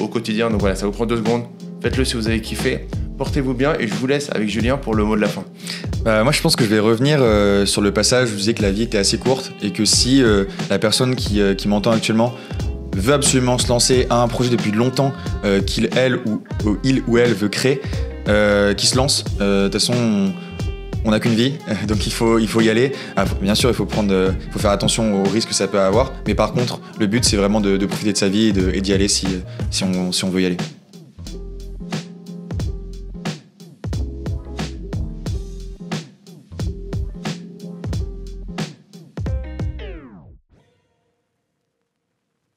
au quotidien. Donc voilà, ça vous prend 2 secondes. Faites-le si vous avez kiffé. Portez-vous bien, et je vous laisse avec Julien pour le mot de la fin. Moi, je pense que je vais revenir sur le passage où je disais que la vie était assez courte, et que si la personne qui m'entend actuellement veut absolument se lancer à un projet depuis longtemps, il ou elle veut créer, qu'il se lance. De toute façon, on n'a qu'une vie, donc il faut y aller. Bien sûr, il faut faire attention aux risques que ça peut avoir, mais par contre, le but, c'est vraiment de profiter de sa vie et d'y aller si on veut y aller.